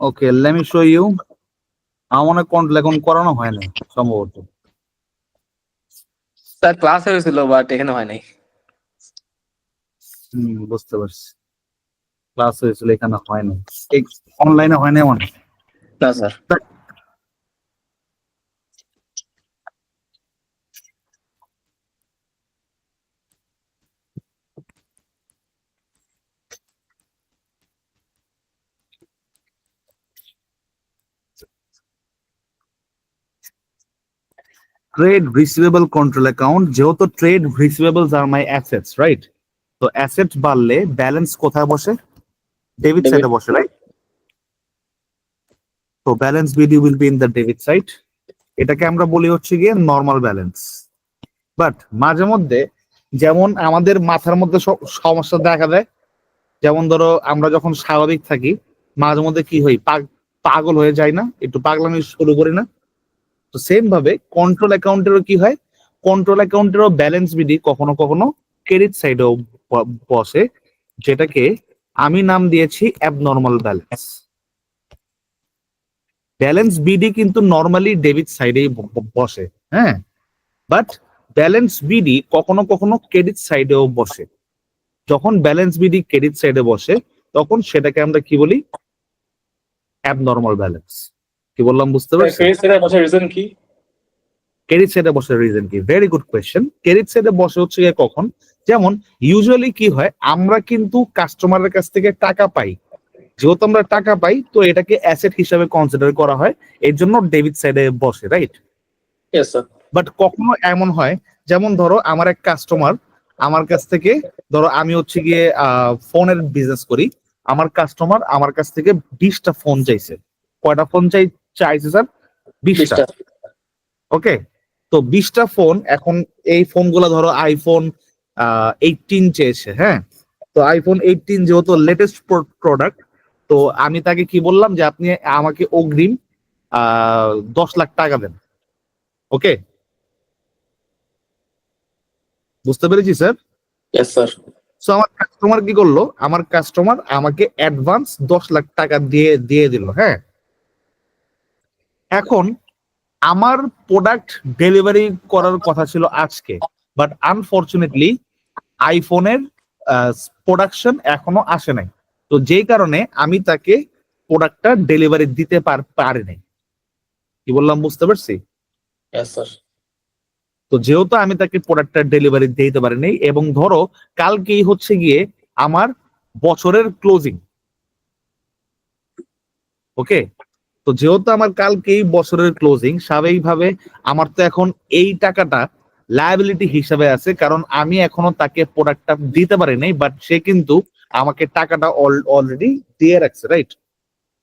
Okay, let me show you. আমার মনে control account করানো হয় না সম্ভবত। স্যার ক্লাস হয়েছিল বাট এখানে হয় নাই। বুঝতে পারছি, ক্লাস হয়েছিল এখানে হয় না, অনলাইনে হয় না মানে। না sir. Trade receivable control account, যেহেতু ট্রেড রিসিভেবলস আর মাই অ্যাসেটস, রাইট? তো অ্যাসেট বাড়লে ব্যালেন্স কোথায় বসে? ডেবিট সাইডে বসে, রাইট? তো balance BD will be in the debit side. এটাকে আমরা বলি হচ্ছে গিয়ে নর্মাল ব্যালেন্স। বাট মাঝে মধ্যে যেমন আমাদের মাথার মধ্যে সমস্যা দেখা দেয়, যেমন ধরো আমরা যখন স্বাভাবিক থাকি মাঝে মধ্যে কি হই, পাগল হয়ে যায় না, একটু পাগলামি শুরু করি না? তো সেম ভাবে কন্ট্রোল অ্যাকাউন্টেরও কি হয়, কন্ট্রোল অ্যাকাউন্টেরও ব্যালেন্স বিডি কখনো কখনো ক্রেডিট সাইডেও বসে, যেটাকে আমি নাম দিয়েছি অ্যাবনর্মাল ব্যালেন্স। ব্যালেন্স বিডি কিন্তু নর্মালি ডেবিট সাইডেই বসে, হ্যাঁ, বাট ব্যালেন্স বিডি কখনো কখনো ক্রেডিট সাইডেও বসে। যখন ব্যালেন্স বিডি ক্রেডিট সাইডে বসে তখন সেটাকে আমরা কি বলি, অ্যাবনর্মাল ব্যালেন্স। কি বললাম বুঝতে পারছেন? রিজন কি? ক্রেডিট সাইডে বসে রিজন কি? Very good question. ক্রেডিট সাইডে বসে হচ্ছে গিয়ে কখন, যেমন ইউজুয়ালি কি হয়, আমরা কিন্তু কাস্টমারের কাছ থেকে টাকা পাই, যেহেতু আমরা টাকা পাই তো এটাকে অ্যাসেট হিসাবে কনসিডার করা হয়, এর জন্য ডেবিট সাইডে বসে, রাইট? Yes sir. বাট কখনো এমন হয়, যেমন ধরো আমার এক কাস্টমার আমার কাছ থেকে, ধরো আমি হচ্ছে গিয়ে ফোনের বিজনেস করি, আমার কাস্টমার আমার কাছ থেকে 20টা ফোন চাইছে। কয়টা ফোন চাইছে স্যার? 20টা। ওকে, তো 20টা ফোন, এখন এই ফোনগুলো ধরো আইফোন 18 চেয়েছে, হ্যাঁ। তো আইফোন 18 যেহেতু লেটেস্ট প্রোডাক্ট, তো আমি তাকে কি বললাম যে আপনি আমাকে অগ্রিম 10 লাখ টাকা দেন। ওকে, বুঝতে পেরেছি স্যার? Yes sir. সো আমার কাস্টমার কি করলো, আমার কাস্টমার আমাকে অ্যাডভান্স 10 লাখ টাকা দিয়ে দিয়ে দিল, হ্যাঁ। এখন আমার প্রোডাক্ট ডেলিভারি করার কথা ছিল আজকে, বাট আনফরচুনেটলি আইফোনের প্রোডাকশন এখনো আসে নাই, তো যেই কারণে আমি তাকে প্রোডাক্টটা ডেলিভারি দিতে পারি নাই। কি বললাম বুঝতে পারছি? Yes sir. তো যেহেতু আমি তাকে প্রোডাক্টটা ডেলিভারি দিতে পারি নাই, এবং ধরো কালকেই হচ্ছে গিয়ে আমার বছরের ক্লোজিং, ওকে, তো যেহেতু আমার কালকেই বছরের ক্লোজিং, স্বাভাবিকভাবে আমার তো এখন এই টাকাটা লায়াবিলিটি হিসাবে আছে, কারণ আমি এখনো তাকে প্রোডাক্টটা দিতে পারি নাই, বাট সে কিন্তু আমাকে টাকাটা অলরেডি দিয়ে রাখছে, রাইট?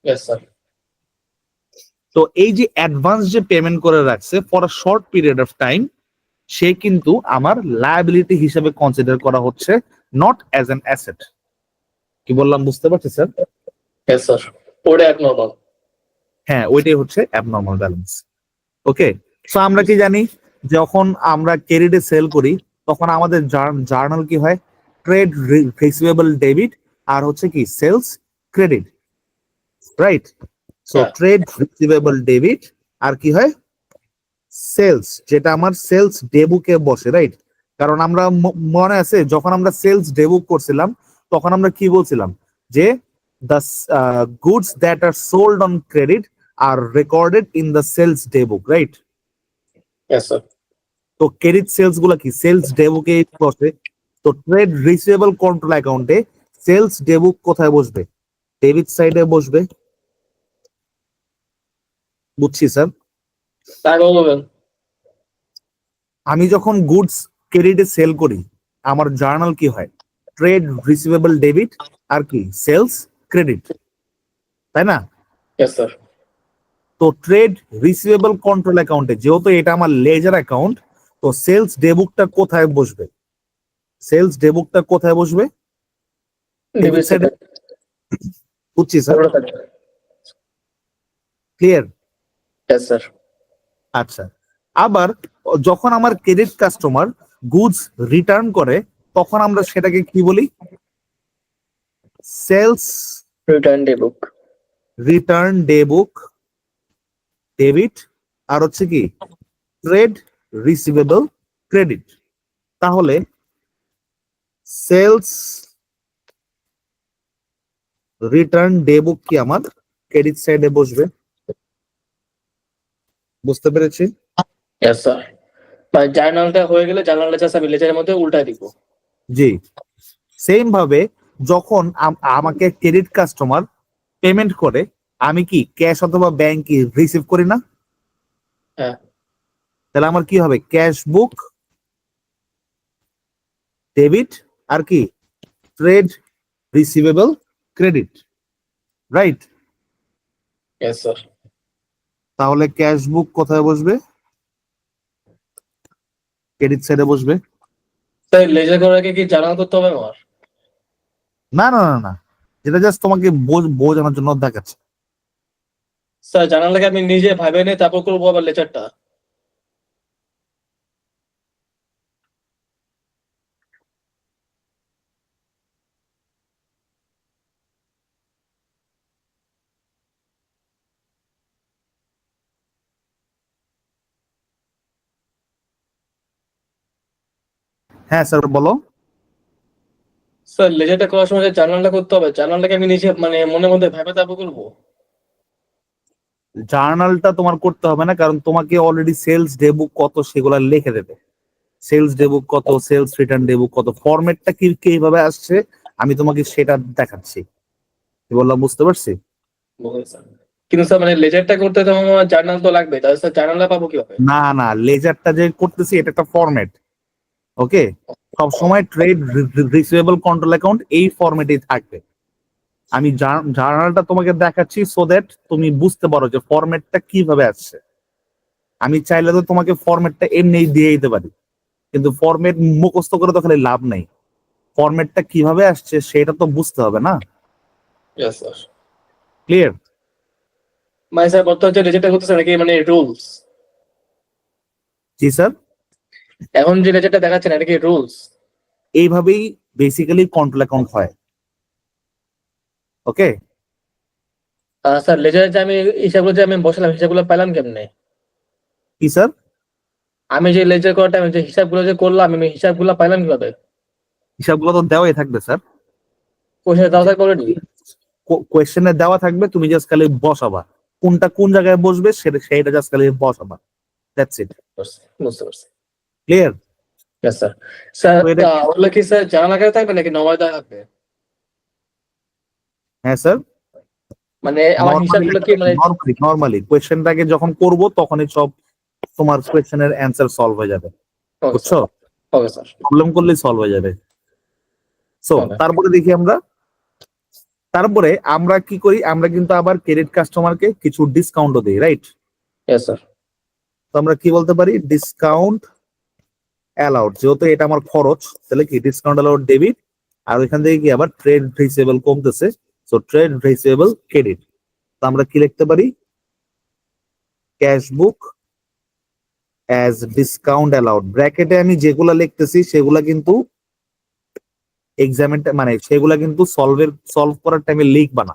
Yes sir. তো এই যে অ্যাডভান্স যে পেমেন্ট করে রাখছে for a short period of time, সে কিন্তু আমার লায়াবিলিটি হিসেবে কনসিডার করা হচ্ছে, নট অ্যাজ অ্যান অ্যাসেট। কি বললাম বুঝতে পারছি স্যার? Yes sir. ওটা অ্যাবনর্মাল। হ্যাঁ, ওইটাই হচ্ছে অ্যাবনর্মাল ব্যালেন্স। ওকে, সো আমরা কি জানি, যখন আমরা ক্রেডিটে সেল করি তখন আমাদের জার্নাল কি হয়, ট্রেড রিসিভেবল ডেবিট আর হচ্ছে কি সেলস ক্রেডিট, রাইট? সো হ্যাঁ। ট্রেড রিসিভেবল ডেবিট আর কি হয়, সেলস, যেটা আমার সেলস ডেবুকে বসে, রাইট? কারণ আমরা মনে আছে যখন আমরা সেলস ডেবুক করছিলাম তখন আমরা কি বলছিলাম, যে the goods that are sold on credit are recorded in the sales daybook, right? Yes sir. তো ক্রেডিট সেলস গুলা কি সেলস ডেবুকে বসে। তো ট্রেড রিসিভেবল কন্ট্রোল অ্যাকাউন্টে সেলস ডেবুক কোথায় বসবে? ডেবিট সাইডে বসবে। বুঝছি স্যার। তারপর বলবেন। আমি যখন গুডস ক্রেডিটে সেল করি আমার জার্নাল কি হয়, ট্রেড রিসিভেবল ডেবিট আর কি সেলস ক্রেডিট, তাই না? Yes sir. তো ট্রেড রিসিভেবল কন্ট্রোল অ্যাকাউন্টে যেহেতু এটা আমার লেজার অ্যাকাউন্ট, তো সেলস ডেবুকটা কোথায় বসবে? সেলস ডেবুকটা কোথায় বসবে? ডেবিট সাইডে। বুঝছি স্যার, ক্লিয়ার? Yes sir. আচ্ছা, আবার যখন আমার ক্রেডিট কাস্টমার গুডস রিটার্ন করে তখন আমরা সেটাকে কি বলি, সেলস রিটার্ন ডে বুক। রিটার্ন ডে বুক ডেবিট, আর হচ্ছে কি ট্রেড রিসিভেবল ক্রেডিট। তাহলে সেলস রিটার্ন ডে বুক কি আমার ক্রেডিট সাইডে বসবে, বুঝতে পেরেছি? Yes sir. মানে জার্নালটা হয়ে গেলে জার্নালটা জাস্ট আমি লেজারের মধ্যে উল্টায় দিব। জি, সেম ভাবে যখন আমাকে ক্রেডিট কাস্টমার পেমেন্ট করে, আমি কি ক্যাশ অথবা ব্যাংক রিসিভ করি না? হ্যাঁ। তাহলে আমার কি হবে, ক্যাশ বুক ডেবিট আর কি trade receivable credit, right? Yes sir. তাহলে ক্যাশ বুক কোথায় বসবে, ক্রেডিট সাইডে বসবে। স্যার লেজার করার আগে কি জার্নাল করতে হবে আমার? না না না না, যেটা জাস্ট তোমাকে বোঝানোর জন্য দেখাচ্ছে। স্যার জার্নালটাকে আমি নিজে ভাবে নিয়ে তারপর করবো আবার লেজারটা? হ্যাঁ স্যার বলো। স্যার লেজারটা করার সময় যে জার্নালটা করতে হবে, জার্নালটাকে আমি নিজে মানে মনের মধ্যে ভাবে তারপর করবো? জার্নালটা তোমার করতে হবে না, কারণ তোমাকে অলরেডি সেলস ডে বুক কত সেগুলা লিখে দেবে। সেলস ডে বুক কত, সেলস রিটার্ন ডে বুক কত, ফরম্যাটটা কি কিভাবে আসছে আমি তোমাকে সেটা দেখাচ্ছি। কি বললাম বুঝতে পারছি? স্যার কিন্তু স্যার মানে লেজারটা করতে তো আমার জার্নাল তো লাগবে, তাহলে স্যার জার্নালটা পাবো কিভাবে? না না, লেজারটা যে করতেছি এটা একটা ফরম্যাট, ওকে? সব সময় ট্রেড রিসিভেবল কন্ট্রোল অ্যাকাউন্ট এই ফরম্যাটেই থাকবে। আমি জার্নালটা তোমাকে দেখাচ্ছি সো দ্যাট তুমি বুঝতে পারো যে ফরম্যাটটা কিভাবে আসছে। আমি চাইলে তো তোমাকে ফরম্যাটটা এমনি দিয়ে দিতে পারি, কিন্তু ফরম্যাট মুখস্থ করে তো খালি লাভ নাই, ফরম্যাটটা কিভাবে আসছে সেটা তো বুঝতে হবে না। Yes sir. ক্লিয়ার? মানে স্যার বর্তমানে যে লেজারটা করতেছে নাকি মানে রুলস? জি স্যার, এখন যে লেজারটা দেখাচ্ছে না এটা কি রুলস? এইভাবেই বেসিক্যালি কন্ট্রোল অ্যাকাউন্ট হয়, ওকে? স্যার লেজারে যে আমি হিসাবগুলো যে আমি বসালাম হিসাবগুলো পেলাম কেমনে? কি স্যার? আমি যে লেজার করার টাইমে যে হিসাবগুলো যে করলাম আমি হিসাবগুলো পাইলাম কিভাবে? হিসাবগুলো তো দেওয়াই থাকবে স্যার, কোথায় দেওয়া থাকবে অলরেডি? কোয়েশ্চেনে দেওয়া থাকবে, তুমি জাস্ট খালি বসাবা কোনটা কোন জায়গায় বসবে সেটা জাস্ট খালি বসাবা, দ্যাটস ইট। বুঝতে পারছি। ক্লিয়ার? Yes sir. স্যার তো এটা ওগুলো কি স্যার জানা আকারে থাকবে নাকি নর্মাল দেওয়া থাকবে? হ্যাঁ স্যার, মানে আমার হিসাবগুলো কি মানে? নরমালি কোয়েশ্চেনটাকে যখন করব তখনই সব তোমার কোয়েশ্চেনের অ্যান্সার সলভ হয়ে যাবে, ওকে বুঝছো? স্যার। Okay sir. প্রবলেম করলেই সলভ হয়ে যাবে। So okay. তারপরে দেখি আমরা, তারপরে আমরা কি করি, আমরা কিন্তু আবার ক্রেডিট কাস্টমারকে কিছু ডিসকাউন্টও দিই, রাইট? Yes sir. তো আমরা কি বলতে পারি, ডিসকাউন্ট অ্যালাউড, যেহেতু এটা আমার খরচ তাহলে কি ডিসকাউন্ট অ্যালাউড ডেবিট, আর ওইখান থেকে কি আবার ট্রেড রিসিভেবল কমতেছে, সো ট্রেড রিসিভেবল ক্রেডিট। তো আমরা কি লিখতে পারি, cash book as discount allowed, ব্র্যাকেটে আমি যেগুলা লিখতেছি সেগুলা কিন্তু এক্সামের মানে সেগুলা কিন্তু সলভ করার টাইমে লিখবা না,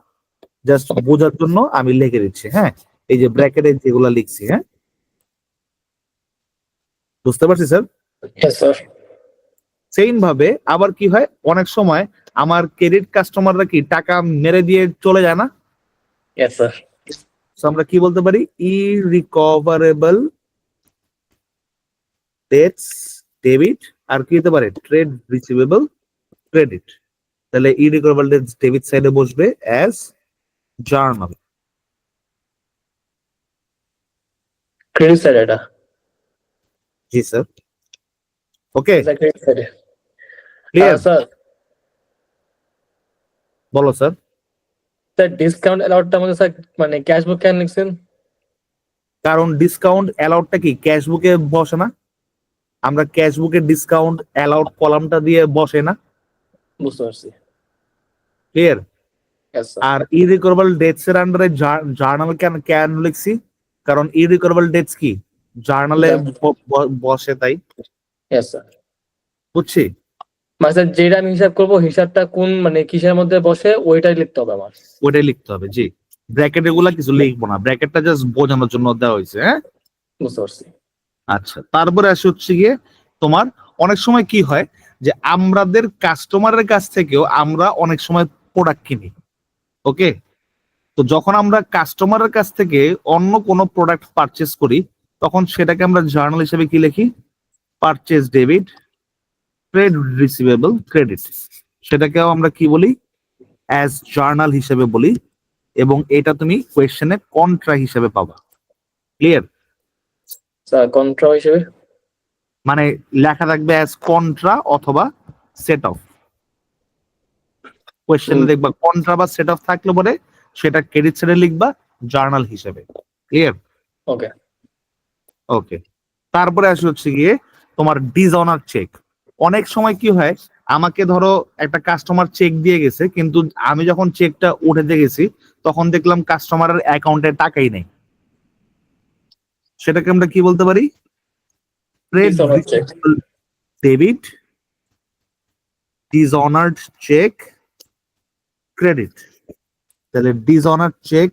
জাস্ট বোঝার জন্য আমি লিখে দিচ্ছি। হ্যাঁ, এই যে ব্র্যাকেটে যেগুলা লিখছি, হ্যাঁ বুঝতে পারছি স্যার? Yes sir. সেম ভাবে আবার কি হয়, অনেক সময় আমার ক্রেডিট কাস্টমাররা কি টাকা মেরে দিয়ে চলে যায় না, ইয়েস স্যার। তো আমরা কি বলতে পারি, ইরিকভারেবল ডেটস ডেবিট, আর কি হতে পারে ট্রেড রিসিভেবল ক্রেডিট। তাহলে ইরিকভারেবল ডেটস ডেবিট সাইডে বসবে অ্যাজ জার্নাল। ক্রেডিট স্যার এটা। জি স্যার, ওকে ক্রেডিট স্যার। ক্লিয়ার? স্যার বলো স্যার। স্যার ডিসকাউন্ট অ্যালাউডটা আমাদের স্যার মানে ক্যাশ বুক কেন লিখছেন? কারণ ডিসকাউন্ট অ্যালাউডটা কি ক্যাশ বুকে বসে না, আমরা ক্যাশ বুকে ডিসকাউন্ট অ্যালাউড কলামটা দিয়ে বসে না, বুঝতে পারছি। ক্লিয়ার? Yes sir. আর ইরিকভারেবল ডেটস এর আন্ডারে জার্নাল কেন কেন লিখছি, কারণ ইরিকভারেবল ডেটস কি জার্নালে বসে, তাই। Yes sir. বুঝছি? মানে স্যার যেটা আমি হিসাব করবো হিসাবটা কোন মানে কিসের মধ্যে বসে ওইটাই লিখতে হবে আমার? ওইটাই লিখতে হবে, জি। ব্র্যাকেট এগুলা কিছু লিখবো না, ব্র্যাকেটটা জাস্ট বোঝানোর জন্য দেওয়া হয়েছে। হ্যাঁ, বুঝতে পারছি। আচ্ছা। তারপরে আসে হচ্ছে গিয়ে তোমার অনেক সময় কি হয় যে আমাদের কাস্টমারের কাছ থেকেও আমরা অনেক সময় প্রোডাক্ট কিনি। ওকে, তো যখন আমরা কাস্টমারের কাছ থেকে অন্য কোনো প্রোডাক্ট পারচেস করি তখন সেটাকে আমরা জার্নাল হিসেবে কি লিখি? Purchase debit, trade receivable credit. সেটাকেও আমরা কি বলি? অ্যাজ জার্নাল হিসেবে বলি, এবং এটা তুমি কোয়েশ্চেনে কন্ট্রা হিসেবে পাবা। ক্লিয়ার? স্যার কন্ট্রা হিসেবে? মানে লেখা থাকবে অ্যাজ কন্ট্রা অথবা সেট অফ। কোয়েশ্চেনে দেখবা কন্ট্রা বা সেট অফ থাকলে পরে সেটা ক্রেডিট সাইডে লিখবা জার্নাল হিসেবে। ক্লিয়ার? ওকে। ওকে। তারপরে আসে হচ্ছে গিয়ে তোমার ডিসঅনার চেক। অনেক সময় কি হয়, আমাকে ধরো একটা কাস্টমার চেক দিয়ে গেছে, কিন্তু আমি যখন চেকটা উঠাতে গেছি তখন দেখলাম কাস্টমারের অ্যাকাউন্টে টাকাই নেই। সেটাকে আমরা কি বলতে পারি? Trade dishonour cheque. Receivable debit, dishonoured cheque, credit. তাহলে dishonour cheque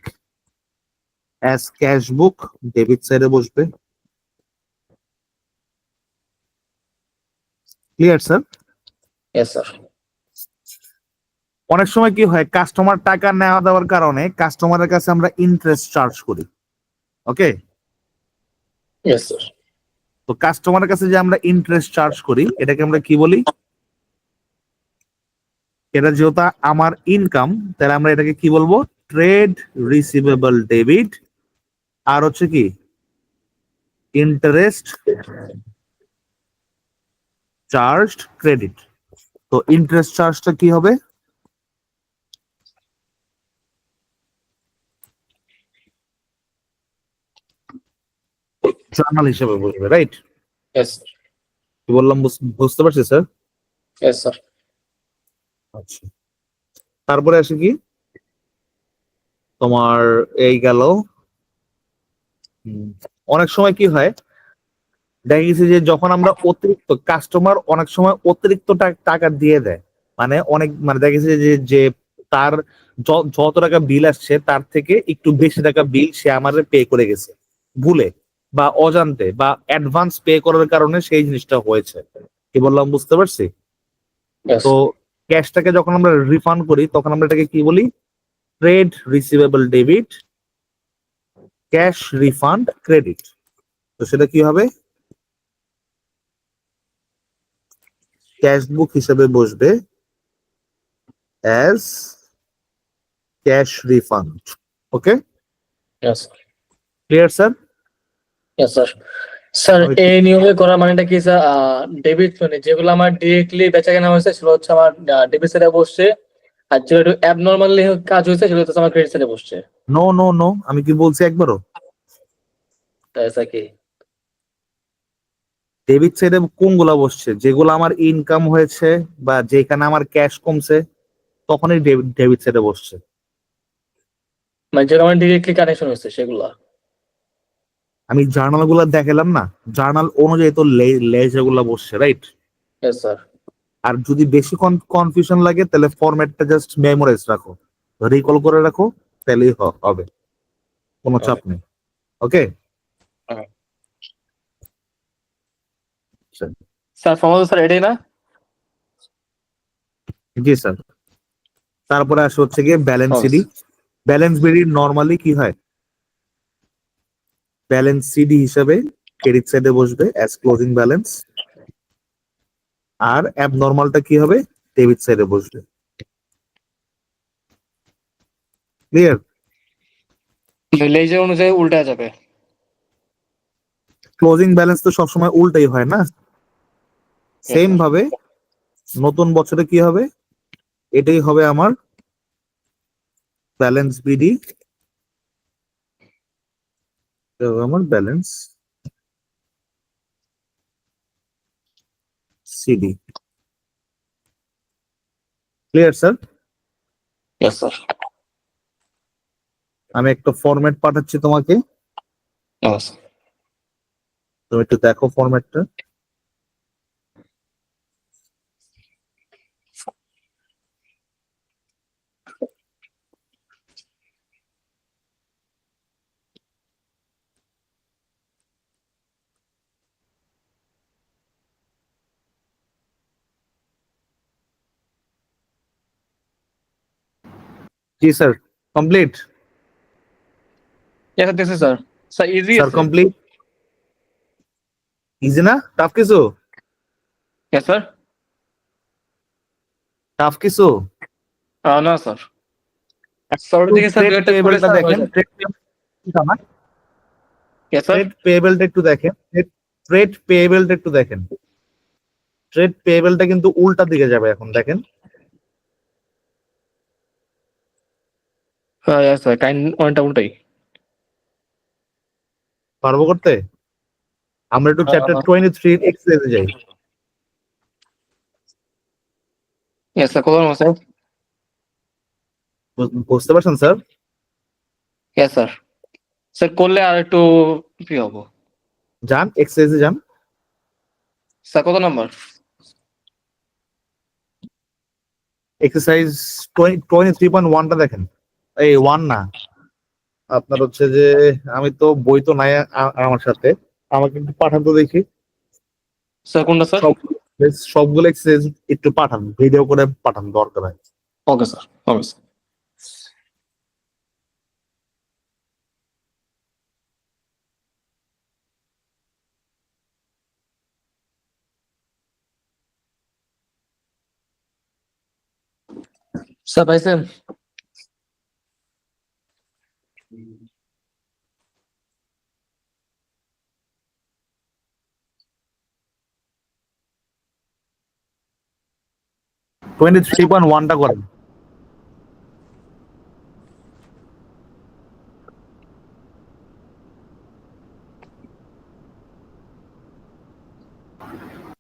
as cash book debit সাইডে বসবে। Clear sir? Yes sir. অনেক সময় কি হয়, কাস্টমার টাকা নেওয়া দেওয়ার কারণে কাস্টমারের কাছে আমরা ইন্টারেস্ট চার্জ করি। ওকে, ইয়েস স্যার। তো কাস্টমারের কাছে যে আমরা ইন্টারেস্ট চার্জ করি এটাকে আমরা কি বলি? এটা যেহেতু আমার ইনকাম, তাহলে আমরা এটাকে কি বলবো? ট্রেড রিসিভেবল ডেবিট, আর হচ্ছে কি ইন্টারেস্ট চার্জড ক্রেডিট। তো ইন্টারেস্ট চার্জটা কি হবে? জার্নাল হিসেবে বসবে, রাইট? Yes sir. কি বললাম বুঝতে পারছি স্যার? Yes sir. আচ্ছা। তারপরে আসে কি তোমার এই গেল। হুম, অনেক সময় কি হয়, দেখা গেছে যে যখন আমরা অতিরিক্ত কাস্টমার অনেক সময় অতিরিক্ত টাকা দিয়ে দেয়, মানে অনেক মানে দেখা গেছে যে যে তার যত টাকা বিল আসছে তার থেকে একটু বেশি টাকা বিল সে আমাদের পে করে গেছে ভুলে বা অজান্তে বা অ্যাডভান্স পে করার কারণে সেই জিনিসটা হয়েছে। কি বললাম বুঝতে পারছি? ইয়েস। তো ক্যাশটাকে যখন আমরা রিফান্ড করি তখন আমরা এটাকে কি বলি? Trade receivable debit, cash refund credit. তো সেটা কি হবে? ক্যাশ বুক হিসেবে বসবে as cash refund. Okay, yes. Clear sir? Yes sir. Sir আমি এই নিয়মে করা মানেটা কি স্যার? ডেবিট মানে যেগুলো আমার ডিরেক্টলি বেচা কেনা হয়েছে সেগুলো হচ্ছে আমার ডেবিট সাইডে বসছে, আর যেগুলো একটু অ্যাবনর্মালি কাজ হয়েছে সেগুলো হচ্ছে আমার ক্রেডিট সাইডে বসছে। নো নো নো, আমি কি বলছি একবারও? তাই স্যার কি? ডেবিট সাইডে কোনগুলা বসছে? যেগুলো আমার ইনকাম হয়েছে বা যেখানে আমার ক্যাশ কমছে তখনই ডেবিট সাইডে বসছে। মানে যেগুলো আমার ডিরেক্টলি কানেকশন হয়েছে সেগুলো? আমি জার্নাল গুলা দেখালাম না, জার্নাল অনুযায়ী তো লেজা গুলা বসছে, রাইট? Yes sir. আর যদি বেশি কনফিউশন লাগে তাহলে ফরম্যাটটা জাস্ট মেমোরাইজ রাখো, রিকল করে রাখো, তাহলেই হবে, কোনো চাপ নেই। ওকে, স্যার সম্ভবত স্যার এটাই না? জি স্যার। তারপরে আসে হচ্ছে গিয়ে ব্যালেন্স ওকে। সিডি। ব্যালেন্স বিডি নর্মালি কি হয়? ব্যালেন্স সিডি হিসাবে ক্রেডিট সাইডে বসবে অ্যাজ ক্লোজিং ব্যালেন্স, আর অ্যাবনর্মালটা কি হবে? ডেবিট সাইডে বসবে। ক্লিয়ার? লেজার অনুযায়ী উল্টা যাবে। ক্লোজিং ব্যালেন্স তো সবসময় উল্টাই হয় না? Yes same sir. ভাবে নতুন বছরে কি হবে? এটাই হবে আমার ব্যালেন্স বিডি, আমার balance CD. Clear sir? Yes sir. আমি একটা ফরম্যাট পাঠাচ্ছি তোমাকে, ইয়েস। তুমি একটু দেখো ফরম্যাটটা। জি sir, complete. Yes, sir, this is sir. Sir, easy sir আছে। কমপ্লিট। ইজি না, টাফ কিছু? Yes, sir. টাফ কিছু? না স্যার। স্যার ওটা থেকে স্যার ট্রেড দুই একটা করলে পেয়েবলটা স্যার হয়ে দেখেন, যাবে। Yes, sir. ট্রেড পেয়েবলটা একটু দেখেন, ট্রেড পেয়েবলটা একটু দেখেন। ট্রেড পেয়েবলটা কিন্তু উল্টা দিকে যাবে এখন, দেখেন। Yes, sir. অনেকটা উল্টাই। পারবো করতে? আমরা একটু চ্যাপ্টার 23 এক্সারসাইজে যাই। Yes, sir. কত নম্বর স্যার? বুঝতে পারছেন স্যার? Yes, sir. স্যার করলে আর একটু ফ্রি হবো। যান এক্সারসাইজে যান। স্যার কত নম্বর? এক্সারসাইজ 23.1টা দেখেন। এই ওয়ান না, আপনার হচ্ছে যে, আমি তো বই তো নাই আমার সাথে, আমাকে একটু পাঠান তো দেখি। স্যার কোনটা স্যার? সব সবগুলো এক্সারসাইজ একটু পাঠান, ভিডিও করে পাঠান দরকার হয়। ওকে স্যার, ওকে স্যার। স্যার পাইছেন? 23.1টা করেন।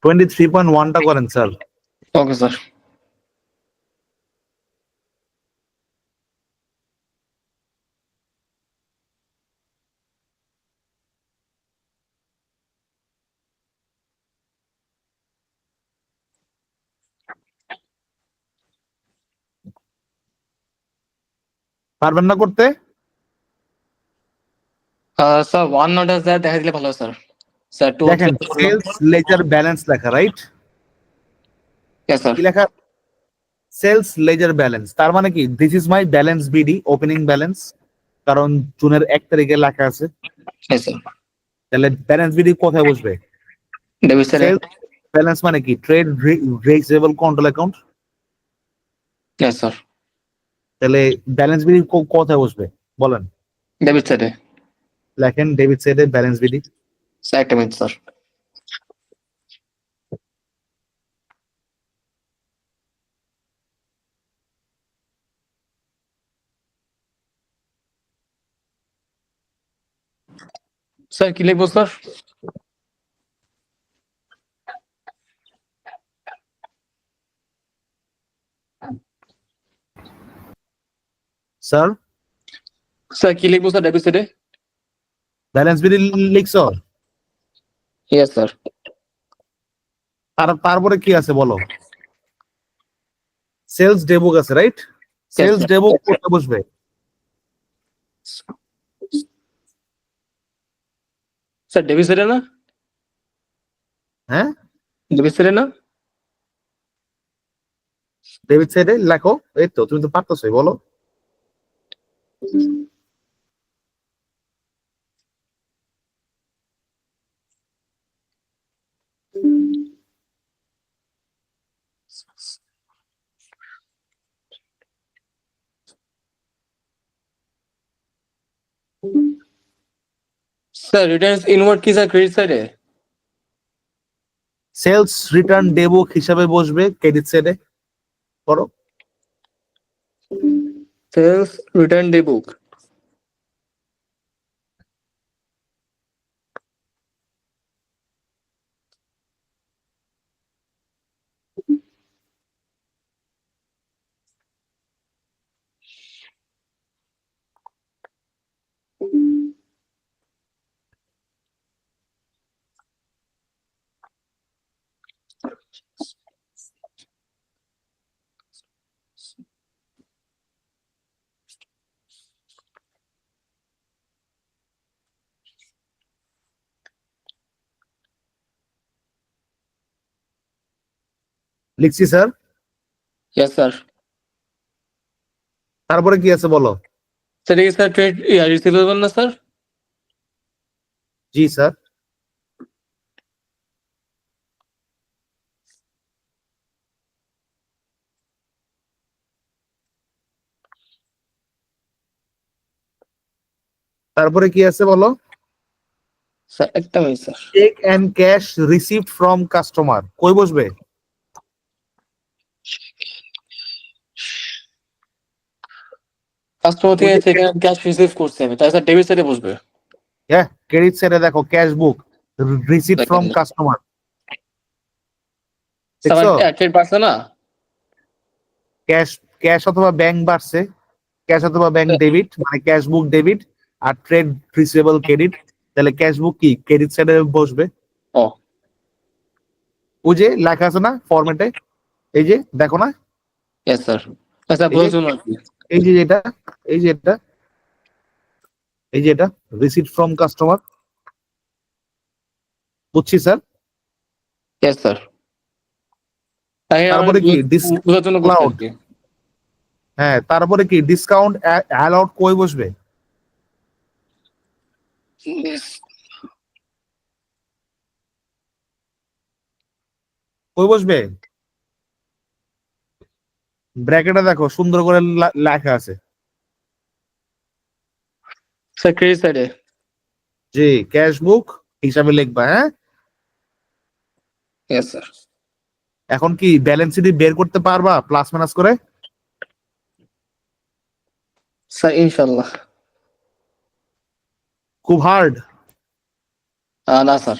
টোয়েন্টি থ্রি পয়েন্ট ওয়ানটা করেন স্যার। Okay sir. পারবেন না করতে? স্যার ওয়ান নটা স্যার দেখা দিলে ভালো হয় স্যার। স্যার টু দেখেন সেলস লেজার ব্যালেন্স লেখা, রাইট? Yes, sir. কি লেখা? সেলস লেজার ব্যালেন্স, তার মানে কি this is my balance BD, opening balance, কারণ জুনের 1 তারিখে লেখা আছে। Yes, sir. তাহলে ব্যালেন্স বিডি কোথায় বসবে? Debit sir. সেলস ব্যালেন্স মানে কি? Trade receivable control account. Yes, sir. তাহলে ব্যালেন্স বিডি কোথায় বসবে বলেন? ডেবিট স্যারে। লেখেন ডেবিট সাইডে ব্যালেন্স বিডি। স্যার একটা মিনিট স্যার। স্যার কি লিখবো স্যার? স্যার স্যার কি লিখবো স্যার ডেবিট সাইডে? ব্যালেন্স বিডি লিখছ? Yes sir. তারপরে কি আছে বলো? সেলস ডেবুক আছে, রাইট? Sales sir. ডেবুক কোথায় বসবে? স্যার ডেবিট সাইডে না? হ্যাঁ, ডেবিট সাইডে না? ডেবিট সাইডে লেখো। এই তো তুমি তো পারতেছই, বলো। স্যার রিটার্নস ইনওয়ার্ড কি স্যার ক্রেডিট সাইডে? সেলস রিটার্ন ডেবুক হিসাবে বসবে ক্রেডিট সাইডে, করো। সেলস রিটার্ন ডে বুক। লিখছি স্যার। Yes sir. তারপরে কি আছে বলো? স্যার এটা কি স্যার ট্রেড রিসিভেবল না স্যার? জি স্যার। তারপরে কি আছে বলো? স্যার একটা minute sir. Cheque and cash received from customer, কই বসবে? কাস্টমার ওই থেকে যে চেক ক্যাশ রিসিভ করছি আমি, তাই স্যার ডেবিট সাইডে বসবে। হ্যাঁ, ক্রেডিট সাইডে দেখো ক্যাশ বুক রিসিভড ফ্রম দেখেন কাস্টমার, স্যার দেখছো? আমার ট্রেড বাড়ছে না? ক্যাশ, ক্যাশ অথবা ব্যাংক বাড়ছে, ক্যাশ অথবা ব্যাংক ডেবিট মানে ক্যাশ বুক ডেবিট, আর ট্রেড রিসিভেবল ক্রেডিট। তাহলে ক্যাশ বুক কি ক্রেডিট সাইডে বসবে। ও ওই যে লেখা আছে না ফরম্যাটে, এই যে দেখো না, ইয়েস স্যার। স্যার এই যে বোঝার জন্য আর কি। এই যে এটা, এই যে এটা, এই যে এটা রিসিভ ফ্রম কাস্টমার, বুঝছি স্যার। Yes sir. তাই আমার তারপরে কি বোঝার জন্য করছি আর ডিসকাউন্ট, কি। হ্যাঁ তারপরে কি ডিসকাউন্ট অ্যালাউড কই বসবে? কই বসবে? ব্র্যাকেটে দেখো সুন্দর করে লেখা আছে। স্যার ক্রেডিট সাইডে। জি, ক্যাশ বুক হিসাবে লিখবা, হ্যাঁ। Yes sir. এখন কি ব্যালেন্স শিট বের করতে পারবা প্লাস মাইনাস করে? স্যার ইনশাল্লাহ। খুব হার্ড? না স্যার,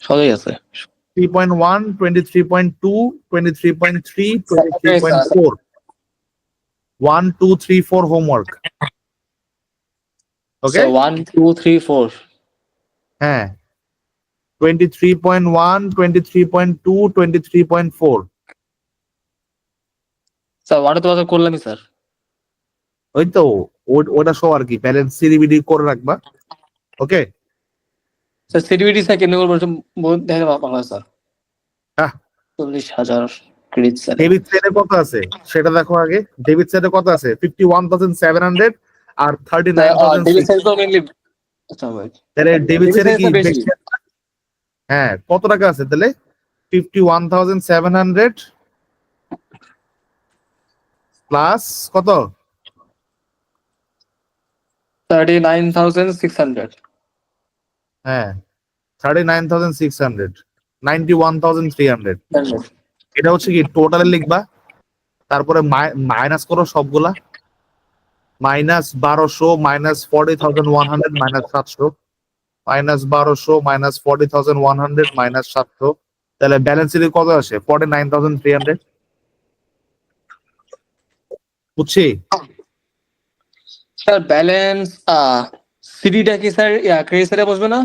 সবই আছে। 3.1, 23.2, 23.3, Okay, sir. 23.4, 1 2 3 4 হোমওয়ার্ক। ওকে, So 1, 2, 3, 4. হ্যাঁ 23.1, 23.2, 23.4। স্যার ওয়াটা তো বাজার করলামই স্যার। ওই তো ওটা সব আর কি ব্যালেন্স সিডিবিডি করে রাখবা। ওকে, স্যার সিডিবিডি স্যার কেন বলবো দেখেন বাংলা স্যার। হ্যাঁ 40,000 ক্রেডিট স্যার। ডেবিট সাইডে কত আছে সেটা দেখো আগে। ডেবিট সাইডে কত আছে? 51,700 আর ডেবিট 39,600। সাইড তো মেইনলি। আচ্ছা ভাই, তাহলে ডেবিট ডেবিট সাইডে সাইড কি তো বেশি। বেশি? হ্যাঁ কত টাকা আছে তাহলে? 51,700 প্লাস কত? 39,600। হ্যাঁ 39,600, 91,300। এটা হচ্ছে কি টোটালে লিখবা, তারপরে মাইনাস করো সবগুলা, -1200, -40,100, -700, -1200, -40,100, -700। তাহলে ব্যালেন্স শিটে কত আসে? 49,300। বুঝছি? স্যার ব্যালেন্স সিডিটা কি স্যার ক্রেডিট সাইডে বসবে না?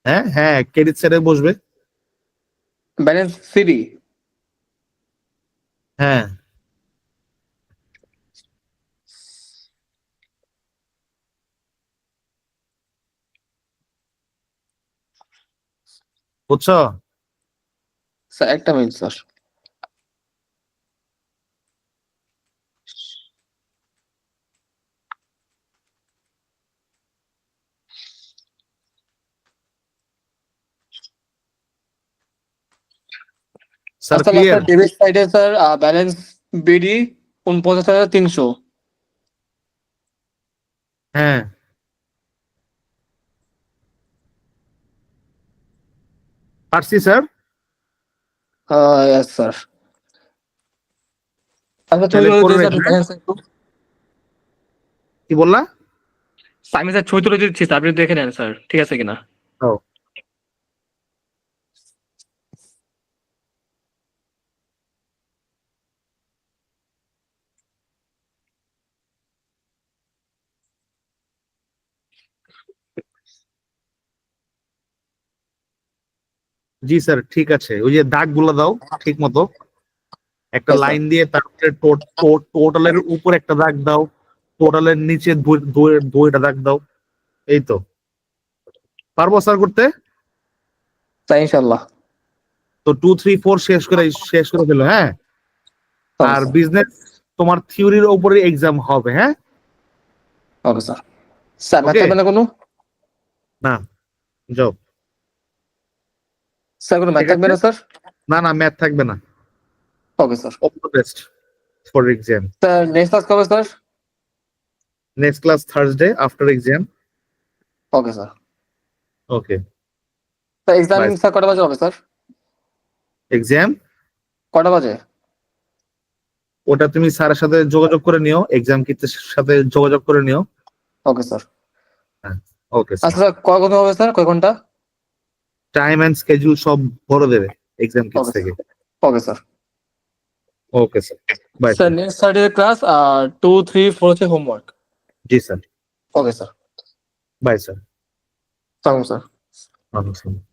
হ্যাঁ হ্যাঁ ক্রেডিট সাইডে বসবে। Balance CD. হ্যাঁ বুঝছো? স্যার একটা মিনিট স্যার। স্যার আচ্ছা ক্লিয়ার? স্যার ডেবিট সাইডে স্যার ব্যালেন্স বিডি 49,300। হ্যাঁ পারছি স্যার। Yes sir. আচ্ছা ছবি তাহলে তুলে করে দিয়েছি আপনি রেখে, দেখেন স্যার একটু। কি বললা? আমি স্যার ছবি তুলে দিচ্ছি স্যার, আপনি দেখে নেন স্যার ঠিক আছে কিনা। ও, জি স্যার ঠিক আছে। ওই যে দাগ গুলো দাও ঠিক মতো, একটা Yes, sir. লাইন দিয়ে তারপরে টোটালের উপর একটা দাগ দাও, টোটালের নিচে দুইটা দাগ দাও। এই তো, পারবো স্যার করতে? স্যার ইনশাল্লাহ। তো 2 3 4 শেষ করে ফেলো, হ্যাঁ। আর বিজনেস তোমার থিওরির উপরে এক্সাম হবে, হ্যাঁ? Okay sir. Sir math Okay. থাকবে না কোনো? না, যাও। স্যার কোনো ম্যাথ ঠিক থাকবে আছে। না স্যার? না ম্যাথ থাকবে না। Okay sir. All the best for exam. Sir next class কবে স্যার? Next class Thursday after exam. Okay sir. Okay. Sir exam Bye. Sir কটা বাজে হবে স্যার? এক্সাম কটা বাজে? ওটা তুমি স্যারের সাথে যোগাযোগ করে নিও, এক্সাম কিটের সাথে যোগাযোগ করে নিও। ওকে স্যার। ওকে আচ্ছা স্যার কয় ঘন্টা হবে স্যার, কয় ঘন্টা? টাইম এন্ড স্কেডিউল সব বলে দেবে এক্সাম কিটস ওকে থেকে। Okay sir. Okay sir, bye sir next Saturday class 2, 3, 4 হচ্ছে হোমওয়ার্ক। জি sir, okay sir. Bye sir. সালাম স্যার। ওয়ালাইকুম আসসালাম।